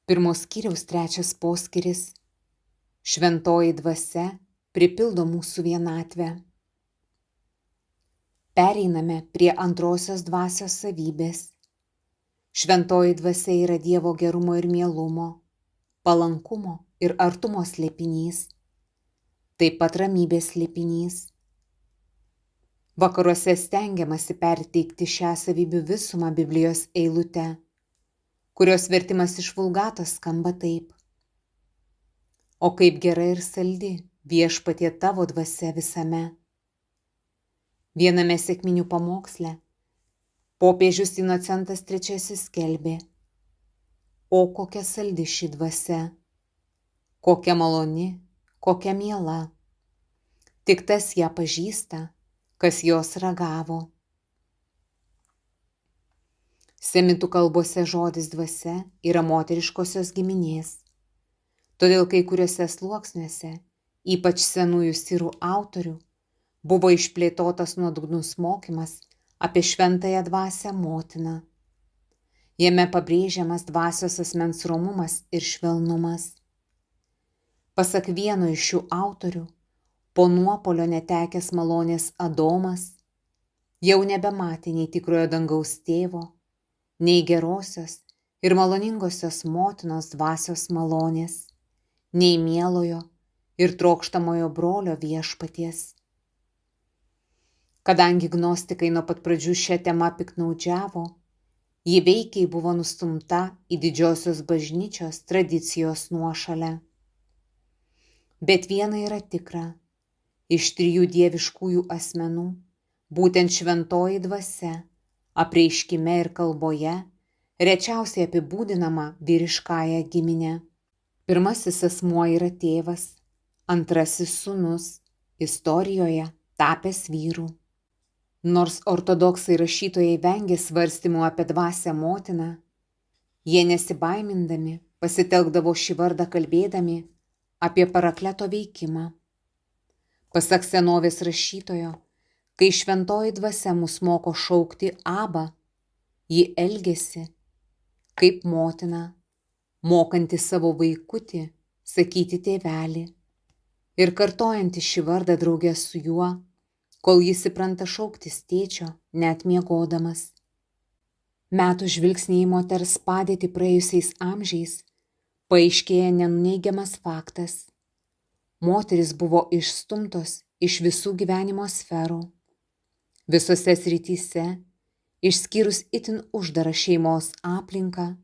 Pirmos skyriaus 3 poskyris. Šventoji dvasia pripildo mūsų vienatvę. Pereiname prie antrosios dvasios savybės. Šventoji dvasia yra Dievo gerumo ir mielumo, palankumo ir artumo slėpinys, taip pat ramybės slėpinys. Vakaruose stengiamasi perteikti šią savybių visumą Biblijos eilute, kurios vertimas iš vulgatos skamba taip: O kaip gera ir saldi Viešpatie tavo dvasia visame. Viename sekminių pamoksle popiežius Inocentas III skelbė: O kokia saldi ši dvasia, kokia maloni, kokia miela. Tik tas ją pažįsta, kas jos ragavo. Semitų kalbose žodis dvasia yra moteriškosios giminės. Todėl kai kuriuose sluoksniuose, ypač senųjų sirų autorių, buvo išplėtotas nuodugnus mokymas apie šventąją dvasią motiną. Jame pabrėžiamas dvasios asmens romumas ir švelnumas. Pasak vieno iš šių autorių, po nuopolio netekęs malonės Adomas jau nebematė nei tikrojo dangaus tėvo, nei gerosios ir maloningosios motinos dvasios malonės, nei mielojo ir trokštamojo brolio Viešpaties. Kadangi gnostikai nuo pat pradžių šią temą piknaudžiavo, ji veikiai buvo nustumta į didžiosios bažnyčios tradicijos nuošalę. Bet viena yra tikra: iš trijų dieviškųjų asmenų, būtent šventoji dvasia, apreiškime ir kalboje, rečiausiai apibūdinama vyriškąja gimine. Pirmasis asmuo yra tėvas, antrasis sūnus, istorijoje tapęs vyru. Nors ortodoksai rašytojai vengė svarstymų apie dvasią motiną, jie nesibaimindami pasitelkdavo šį vardą kalbėdami apie parakleto veikimą. Pasak senovės rašytojo, kai šventoji dvasia mus moko šaukti Abba, ji elgiasi kaip motina, mokanti savo vaikutį sakyti tėvelį ir kartojanti šį vardą drauge su juo, kol jis įpranta šauktis tėčio net miegodamas. Metų žvilgsnį į moters padėtį praėjusiais amžiais paaiškėja nenuneigiamas faktas: moteris buvo išstumtos iš visų gyvenimo sferų. Visose srityse, išskyrus itin uždarą šeimos aplinką,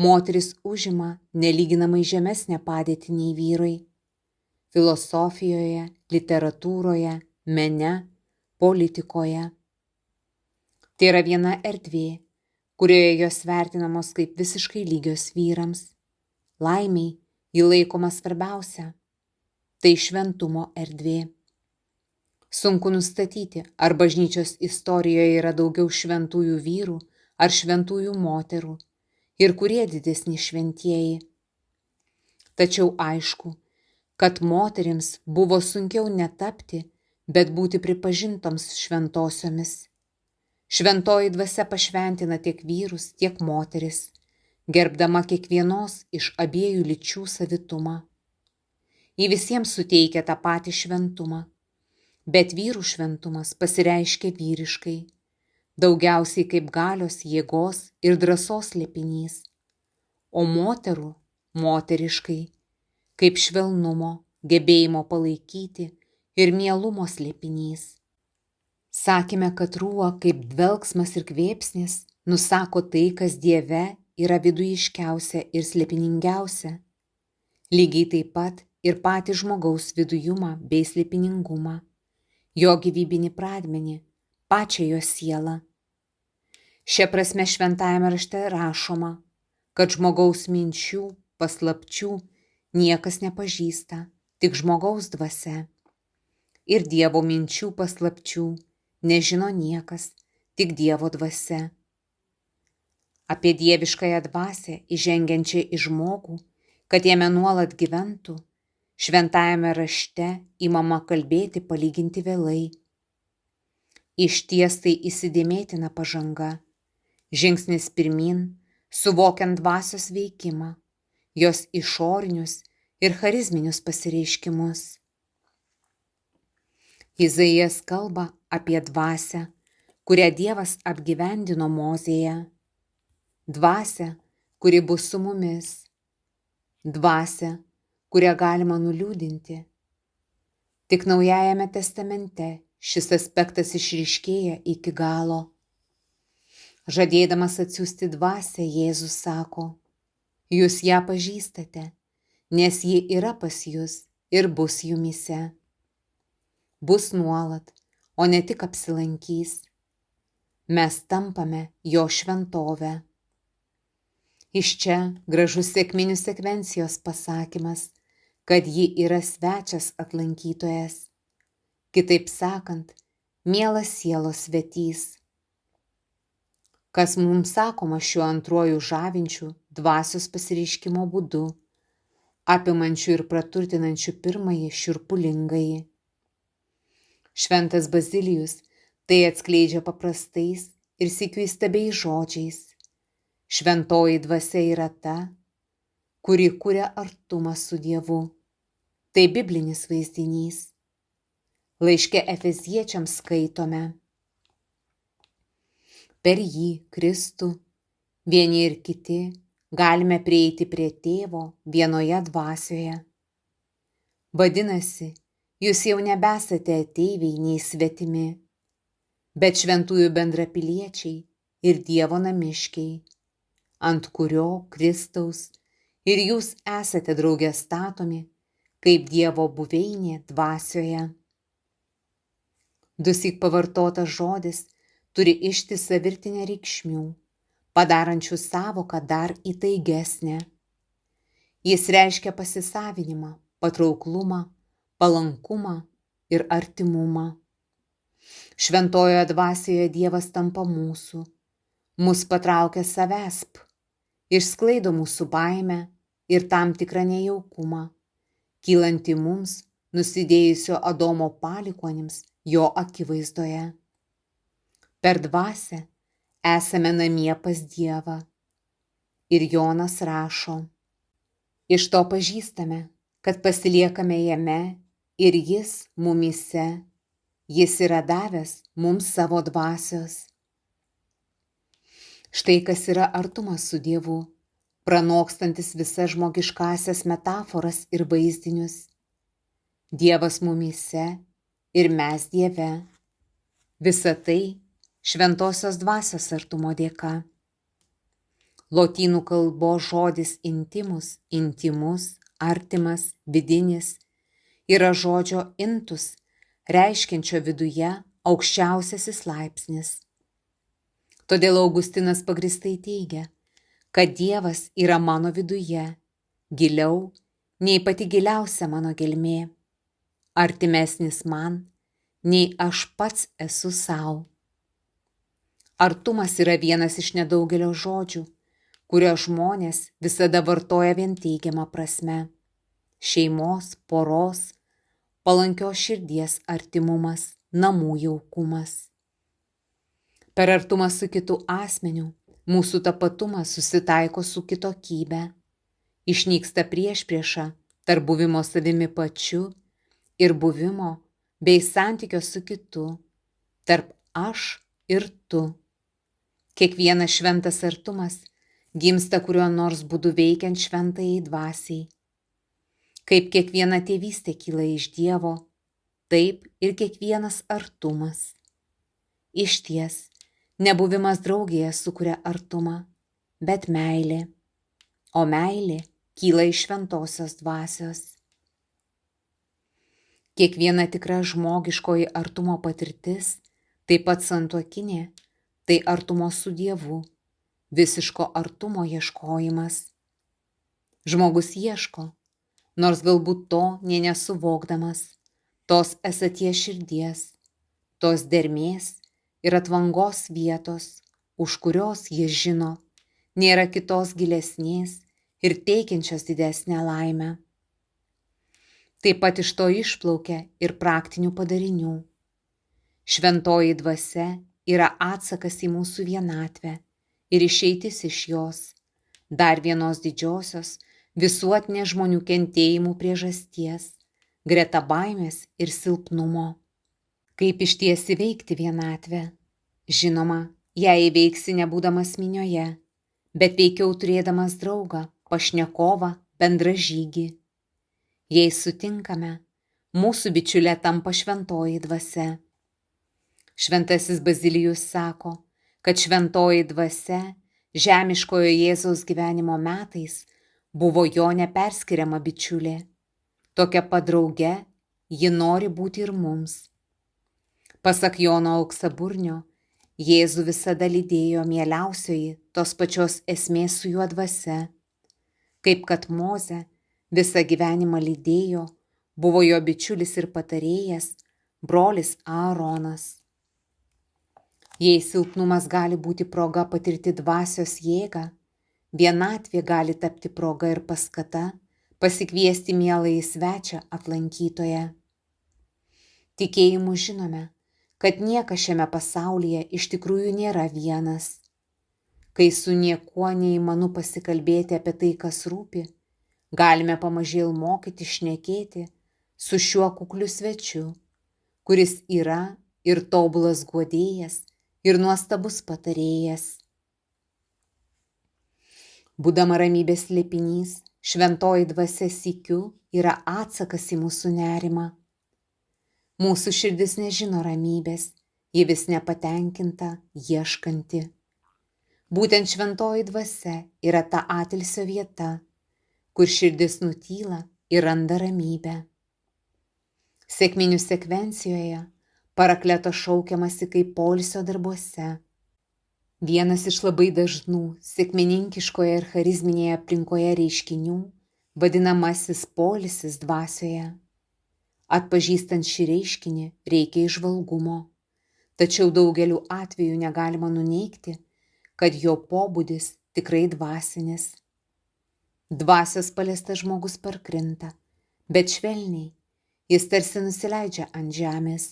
moteris užima nelyginamai žemesnę padėtį nei vyrai. Filosofijoje, literatūroje, mene, politikoje. Tai yra viena erdvė, kurioje jos vertinamos kaip visiškai lygios vyrams. Laimiai ji laikoma svarbiausia. Tai šventumo erdvė. Sunku nustatyti, ar bažnyčios istorijoje yra daugiau šventųjų vyrų ar šventųjų moterų ir kurie didesni šventieji. Tačiau aišku, kad moterims buvo sunkiau netapti, bet būti pripažintoms šventosiomis. Šventoji dvasia pašventina tiek vyrus, tiek moteris, gerbdama kiekvienos iš abiejų lyčių savitumą. Ji visiems suteikia tą patį šventumą, bet vyrų šventumas pasireiškia vyriškai, daugiausiai kaip galios, jėgos ir drąsos slėpinys, o moterų moteriškai, kaip švelnumo, gebėjimo palaikyti ir mielumo slėpinys. Sakėme, kad rūa kaip dvelksmas ir kvėpsnis nusako tai, kas Dieve yra vidujiškiausia ir slėpiningiausia. Lygiai taip pat ir patį žmogaus vidujumą bei slėpiningumą, jo gyvybinį pradmenį, pačią jo sielą. Šia prasme šventajame rašte rašoma, kad žmogaus minčių, paslapčių niekas nepažįsta, tik žmogaus dvasia. Ir Dievo minčių paslapčių nežino niekas, tik Dievo dvasia. Apie dieviškąją dvasią įžengiančią į žmogų, kad jame nuolat gyventų, šventajame rašte imama kalbėti palyginti vėlai. Išties tai įsidėmėtina pažanga, žingsnis pirmin, suvokiant dvasios veikimą, jos išorinius ir charizminius pasireiškimus. Izaijas kalba apie dvasią, kurią Dievas apgyvendino Mozėje, dvasią, kuri bus su mumis, dvasią, kurią galima nuliūdinti. Tik Naujajame testamente šis aspektas išryškėja iki galo. Žadėdamas atsiųsti dvasią, Jėzus sako: jūs ją pažįstate, nes ji yra pas jus ir bus jumyse. Bus nuolat, o ne tik apsilankys. Mes tampame jo šventovę. Iš čia gražus sekminių sekvencijos pasakymas, kad ji yra svečias atlankytojas. Kitaip sakant, mielas sielos svetys. Kas mums sakoma šiuo antruoju žavinčiu dvasios pasireiškimo būdu, apimančiu ir praturtinančiu pirmąjį šiurpulingąjį. Šventas Bazilijus tai atskleidžia paprastais ir sykiu įstabiais žodžiais. Šventoji dvasia yra ta, kuri kuria artumą su Dievu. Tai biblinis vaizdinys. Laiške Efeziečiams skaitome: per jį, Kristų, vieni ir kiti galime prieiti prie Tėvo vienoje dvasioje. Vadinasi, jūs jau nebesate ateiviai nei svetimi, bet šventųjų bendrapiliečiai ir Dievo namiškiai, ant kurio Kristaus ir jūs esate drauge statomi kaip Dievo buveinė dvasioje. Dusyk pavartotas žodis turi ištisą virtinę reikšmių, padarančių sąvoką dar įtaigesnę. Jis reiškia pasisavinimą, patrauklumą, palankumą ir artimumą. Šventojoje dvasioje Dievas tampa mūsų, mus patraukia savęsp, išsklaido mūsų baimę ir tam tikrą nejaukumą, kylanti mums nusidėjusio Adomo palikuonims jo akivaizdoje. Per dvasią esame namie pas Dievą. Ir Jonas rašo: iš to pažįstame, kad pasiliekame jame ir jis mumyse, jis yra davęs mums savo dvasios. Štai kas yra artumas su Dievu, pranokstantis visas žmogiškąsias metaforas ir vaizdinius. Dievas mumyse ir mes Dieve. Visa tai šventosios dvasios artumo dėka. Lotynų kalbos žodis intimus, intimus, artimas, vidinis yra žodžio intus, reiškiančio viduje aukščiausiasis laipsnis. Todėl Augustinas pagristai teigia, kad Dievas yra mano viduje, giliau nei pati giliausia mano gelmė, artimesnis man, nei aš pats esu sau. Artumas yra vienas iš nedaugelio žodžių, kurio žmonės visada vartoja vien teigiamą prasme. Šeimos, poros, palankios širdies artimumas, namų jaukumas. Per artumą su kitu asmeniu mūsų tapatumas susitaiko su kitokybe. Išnyksta priešprieša tarp buvimo savimi pačiu ir buvimo bei santykio su kitu, tarp aš ir tu. Kiekvienas šventas artumas gimsta kuriuo nors būdu veikiant šventajai dvasiai. Kaip kiekviena tėvystė kyla iš Dievo, taip ir kiekvienas artumas. Išties, nebuvimas draugėje sukuria artumą, bet meilė, o meilė kyla iš šventosios dvasios. Kiekviena tikra žmogiškoji artumo patirtis, taip pat santuokinė, tai artumo su Dievu, visiško artumo ieškojimas. Žmogus ieško, nors galbūt to nė nesuvokdamas, tos esaties širdies, tos dermės ir atvangos vietos, už kurios jis žino, nėra kitos gilesnės ir teikiančios didesnę laimę. Taip pat iš to išplaukia ir praktinių padarinių. Šventoji dvasia yra atsakas į mūsų vienatvę ir išeitis iš jos, dar vienos didžiosios visuotinės žmonių kentėjimų priežasties, greta baimės ir silpnumo. Kaip išties įveikti vienatvę? Žinoma, ją įveiksi nebūdamas minioje, bet veikiau turėdamas draugą, pašnekovą, bendražygį. Jei sutinkame, mūsų bičiulė tampa šventoji dvasia. Šventasis Bazilijus sako, kad šventoji dvasia žemiškojo Jėzaus gyvenimo metais buvo jo neperskiriama bičiulė. Tokia pat drauge ji nori būti ir mums. Pasak Jono Auksaburnio, Jėzų visada lydėjo mieliausioji tos pačios esmės su juo dvasia. Kaip kad Mozė visą gyvenimą lydėjo, buvo jo bičiulis ir patarėjas, brolis Aaronas. Jei silpnumas gali būti proga patirti dvasios jėgą, vienatvė gali tapti proga ir paskata pasikviesti mieląjį svečią aplankytoją. Tikėjimu žinome, kad niekas šiame pasaulyje iš tikrųjų nėra vienas. Kai su niekuo neįmanu pasikalbėti apie tai, kas rūpi, galime pamažėl mokyti šnekėti su šiuo kukliu svečiu, kuris yra ir tobulas guodėjas, ir nuostabus patarėjas. Būdama ramybės slėpinys, šventoji dvasia sykiu yra atsakas į mūsų nerimą. Mūsų širdis nežino ramybės, ji vis nepatenkinta, ieškanti. Būtent šventoji dvasia yra ta atilsio vieta, kur širdis nutyla ir randa ramybę. Sekminių sekvencijoje Parakleto šaukiamasi kaip poilsio darbuose. Vienas iš labai dažnų sekmininkiškoje ir charizminėje aplinkoje reiškinių vadinamasis poilsis dvasioje. Atpažįstant šį reiškinį reikia įžvalgumo, tačiau daugeliu atveju negalima nuneigti, kad jo pobūdis tikrai dvasinis. Dvasios paliestas žmogus parkrinta, bet švelniai, jis tarsi nusileidžia ant žemės.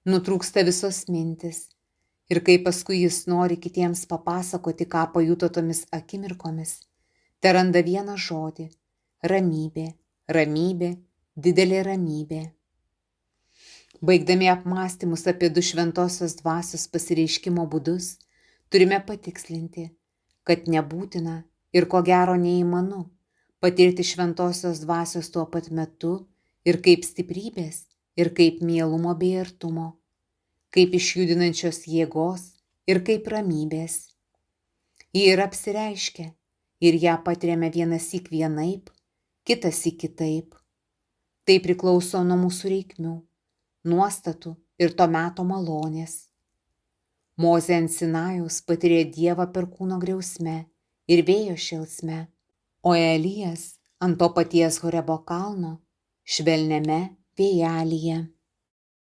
Nutrūksta visos mintis ir kai paskui jis nori kitiems papasakoti, ką pajuto tomis akimirkomis, teranda vieną žodį – ramybė, ramybė, didelė ramybė. Baigdami apmąstymus apie 2 šventosios dvasios pasireiškimo būdus, turime patikslinti, kad nebūtina ir ko gero neįmanu patirti šventosios dvasios tuo pat metu ir kaip stiprybės, ir kaip mielumo bei artumo, kaip išjudinančios jėgos ir kaip ramybės. Ji ir apsireiškia ir ją patiriame vienąsyk vienaip, kitąsyk kitaip. Tai priklauso nuo mūsų reikmių, nuostatų ir to meto malonės. Mozė ant Sinajaus patyrė Dievą per kūno griausmę ir vėjo šėlsme, o Elijas ant to paties Horebo kalno švelniame vėjelyje.